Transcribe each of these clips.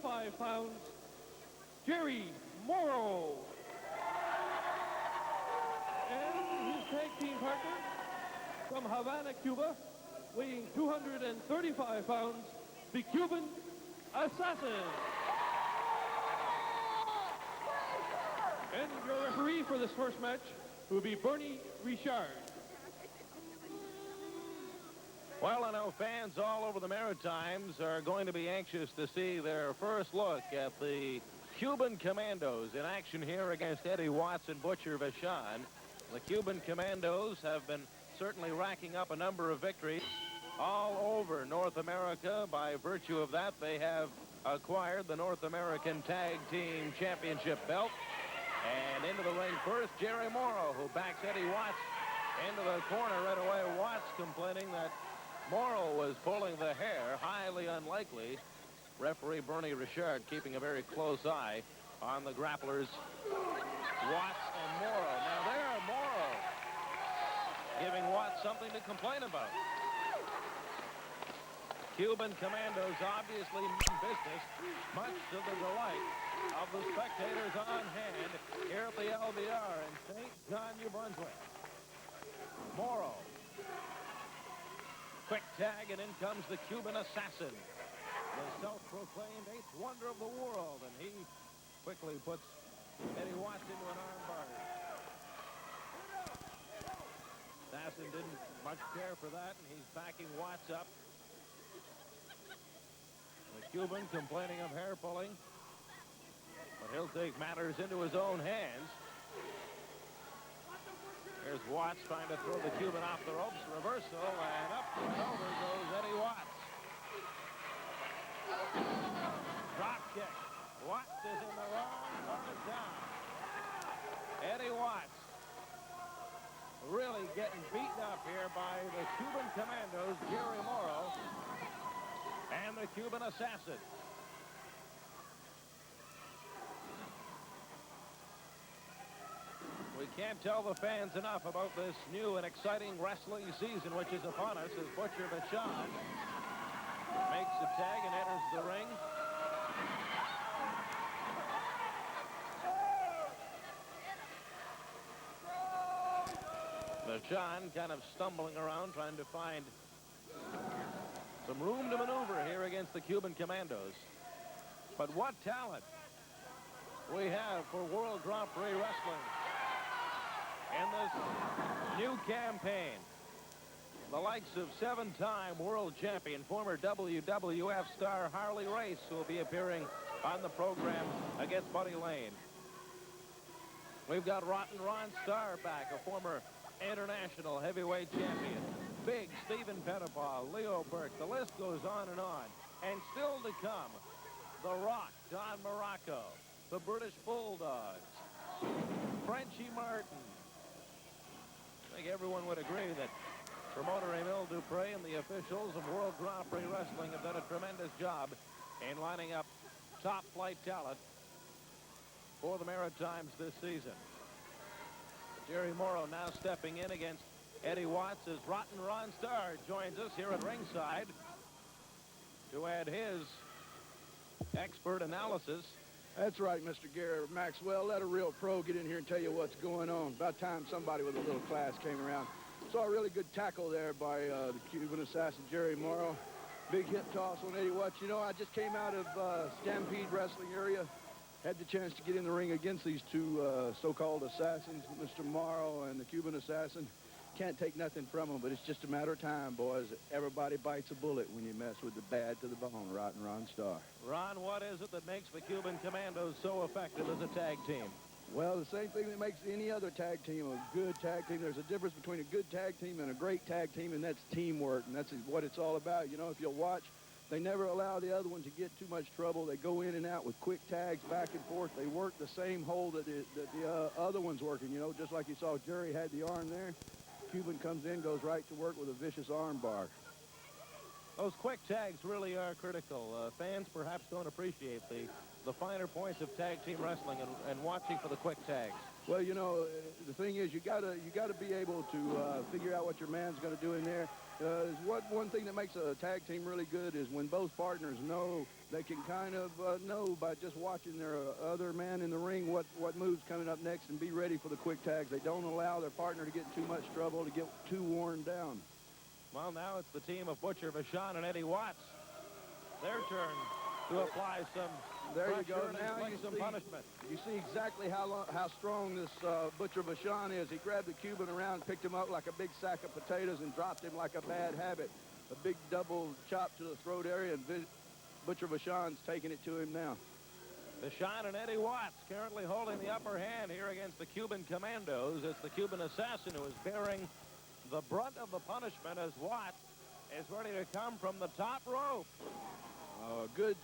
235 pounds, Jerry Morrow. And his tag team partner from Havana, Cuba, weighing 235 pounds, the Cuban Assassin. And your referee for this first match will be Bernie Richard. Well, I know fans all over the Maritimes are going to be anxious to see their first look at the Cuban Commandos in action here against Eddie Watts and Butcher Vachan. The Cuban Commandos have been certainly racking up a number of victories all over North America. By virtue of that, they have acquired the North American Tag Team Championship belt. And into the ring first, Jerry Morrow, who backs Eddie Watts into the corner right away. Watts complaining that Morrow was pulling the hair, highly unlikely. Referee Bernie Richard keeping a very close eye on the grapplers, Watts and Morrow. Now there, Morrow giving Watts something to complain about. Cuban Commandos obviously in business, much to the delight of the spectators on hand here at the LBR in St. John, New Brunswick. Morrow. Quick tag, and in comes the Cuban Assassin, the self-proclaimed eighth wonder of the world, and he quickly puts Eddie Watts into an armbar. Assassin didn't much care for that, and he's backing Watts up. The Cuban complaining of hair pulling, but he'll take matters into his own hands. Here's Watts trying to throw the Cuban off the ropes. Reversal, and up and over goes Eddie Watts. Drop kick. Watts is in the wrong part of town. Eddie Watts really getting beaten up here by the Cuban Commandos, Jerry Morrow, and the Cuban Assassin. We can't tell the fans enough about this new and exciting wrestling season which is upon us as Butcher Vachan makes the tag and enters the ring. Vachan kind of stumbling around trying to find some room to maneuver here against the Cuban Commandos. But what talent we have for World Grand Prix Wrestling in this new campaign. The likes of seven-time world champion, former WWF star Harley Race, who will be appearing on the program against Buddy Lane. We've got Rotten Ron Starr back, a former international heavyweight champion. Big Stephen Pettipaw, Leo Burke, the list goes on. And still to come, The Rock, Don Morocco, the British Bulldogs, Frenchie Martin. I think everyone would agree that promoter Emile Dupré and the officials of World Grand Prix Wrestling have done a tremendous job in lining up top-flight talent for the Maritimes this season. Jerry Morrow now stepping in against Eddie Watts as Rotten Ron Starr joins us here at ringside to add his expert analysis. That's right, Mr. Gary Maxwell. Let a real pro get in here and tell you what's going on. About time somebody with a little class came around. Saw a really good tackle there by the Cuban Assassin, Jerry Morrow. Big hip toss on Eddie Watts. You know, I just came out of Stampede Wrestling area. Had the chance to get in the ring against these two so-called assassins, Mr. Morrow and the Cuban Assassin. Can't take nothing from them, but it's just a matter of time, boys. Everybody bites a bullet when you mess with the bad to the bone, Rotten Ron Starr. Ron, what is it that makes the Cuban Commandos so effective as a tag team? Well, the same thing that makes any other tag team a good tag team. There's a difference between a good tag team and a great tag team, and that's teamwork, and that's what it's all about. You know, if you'll watch, they never allow the other one to get too much trouble. They go in and out with quick tags back and forth. They work the same hold that the other one's working, you know, just like you saw Jerry had the arm there. Cuban comes in, goes right to work with a vicious arm bar. Those quick tags really are critical. Fans perhaps don't appreciate the finer points of tag team wrestling and watching for the quick tags. Well, you know, the thing is, you gotta be able to figure out what your man's going to do in there. Is one thing that makes a tag team really good is when both partners know, they can kind of know by just watching their other man in the ring what move's coming up next and be ready for the quick tags. They don't allow their partner to get in too much trouble, to get too worn down. Well, now it's the team of Butcher Vachan and Eddie Watts. Their turn to apply some there you pressure go. and Now inflict some punishment. You see exactly how strong this Butcher Vachan is. He grabbed the Cuban around, picked him up like a big sack of potatoes, and dropped him like a bad habit. A big double chop to the throat area, and Butcher Vachan's taking it to him now. Vachan and Eddie Watts currently holding the upper hand here against the Cuban Commandos. It's the Cuban assassin who is bearing the brunt of the punishment as Watts is ready to come from the top rope. A good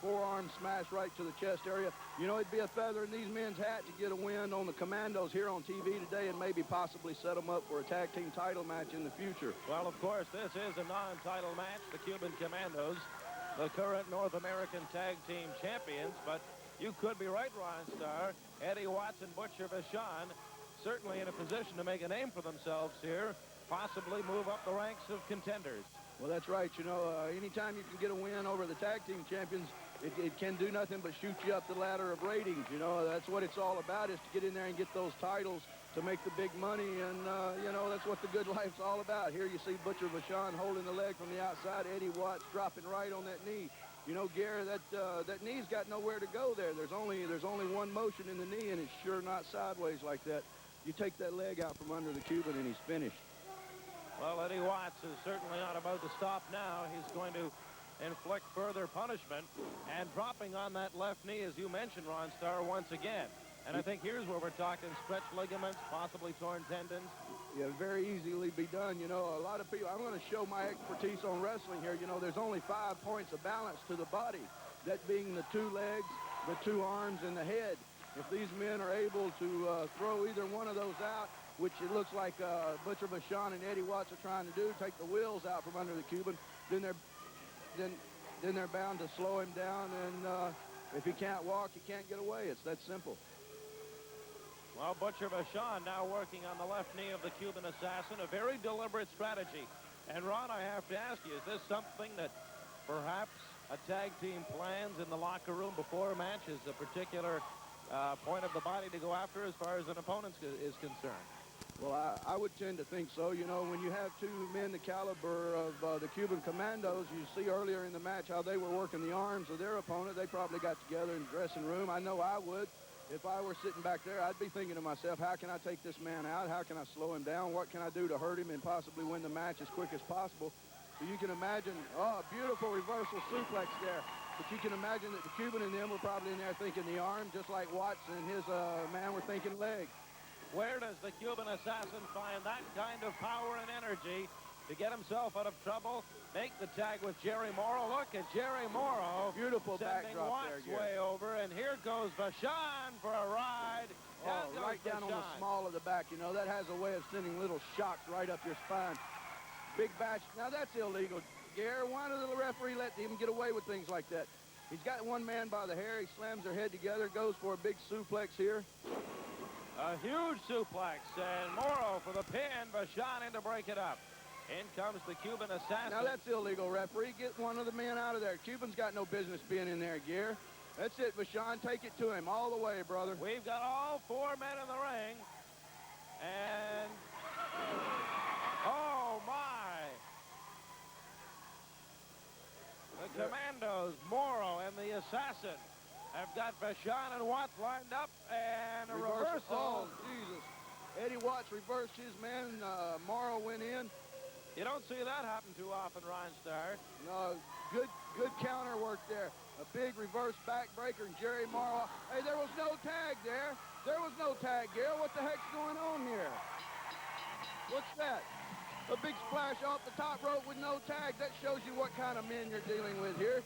forearm smash right to the chest area. You know, it'd be a feather in these men's hat to get a win on the Commandos here on TV today and maybe possibly set them up for a tag team title match in the future. Well, of course, this is a non-title match. The Cuban Commandos, the current North American Tag Team Champions, but you could be right, Ron Starr. Eddie Watts and Butcher Vachan certainly in a position to make a name for themselves here, possibly move up the ranks of contenders. Well, that's right. You know, anytime you can get a win over the tag team champions, it can do nothing but shoot you up the ladder of ratings. You know, that's what it's all about, is to get in there and get those titles to make the big money. And, you know, that's what the good life's all about. Here you see Butcher Vachan holding the leg from the outside. Eddie Watts dropping right on that knee. You know, Gary, that knee's got nowhere to go there. There's only one motion in the knee, and it's sure not sideways like that. You take that leg out from under the Cuban, and he's finished. Well, Eddie Watts is certainly not about to stop now. He's going to inflict further punishment and dropping on that left knee, as you mentioned, Ron Starr, once again. And I think here's where we're talking stretched ligaments, possibly torn tendons. Yeah, very easily be done. You know, a lot of people, I'm going to show my expertise on wrestling here. You know, there's only 5 points of balance to the body, that being the 2 legs, the 2 arms, and the head. If these men are able to throw either one of those out, which it looks like Butcher Vachan and Eddie Watts are trying to do, take the wheels out from under the Cuban, then they're bound to slow him down, and if he can't walk, he can't get away. It's that simple. Well, Butcher Vachan now working on the left knee of the Cuban assassin, a very deliberate strategy. And Ron, I have to ask you, is this something that perhaps a tag team plans in the locker room before a match? Is a particular point of the body to go after as far as an opponent is concerned? Well, I would tend to think so. You know, when you have 2 men the caliber of the Cuban Commandos, you see earlier in the match how they were working the arms of their opponent. They probably got together in the dressing room. I know I would. If I were sitting back there, I'd be thinking to myself, how can I take this man out? How can I slow him down? What can I do to hurt him and possibly win the match as quick as possible? So you can imagine, oh, beautiful reversal suplex there. But you can imagine that the Cuban and them were probably in there thinking the arm, just like Watts and his man were thinking leg. Where does the Cuban assassin find that kind of power and energy to get himself out of trouble, make the tag with Jerry Morrow? Look at Jerry Morrow. Beautiful sending backdrop Watts there, way over, and here goes Vachan for a ride. Right down on the small of the back. You know, that has a way of sending little shocks right up your spine. Big batch. Now, that's illegal. Gare, why does the referee let him get away with things like that? He's got one man by the hair. He slams their head together, goes for a big suplex here. A huge suplex, and Morrow for the pin. Vachan in to break it up. In comes the Cuban assassin. Now, that's illegal, referee. Get one of the men out of there. Cuban's got no business being in there, Gare. That's it, Vachan. Take it to him all the way, brother. We've got all 4 men in the ring. And, oh, my. The Commandos, Morrow, and the assassin have got Vachan and Watts lined up, and a reversal. Oh, Jesus. Eddie Watts reversed his man. Morrow went in. You don't see that happen too often, Ron Starr. No, good counter work there. A big reverse backbreaker, and Jerry Morrow. Hey, there was no tag there. There was no tag, Gale. What the heck's going on here? What's that? A big splash off the top rope with no tag. That shows you what kind of men you're dealing with here.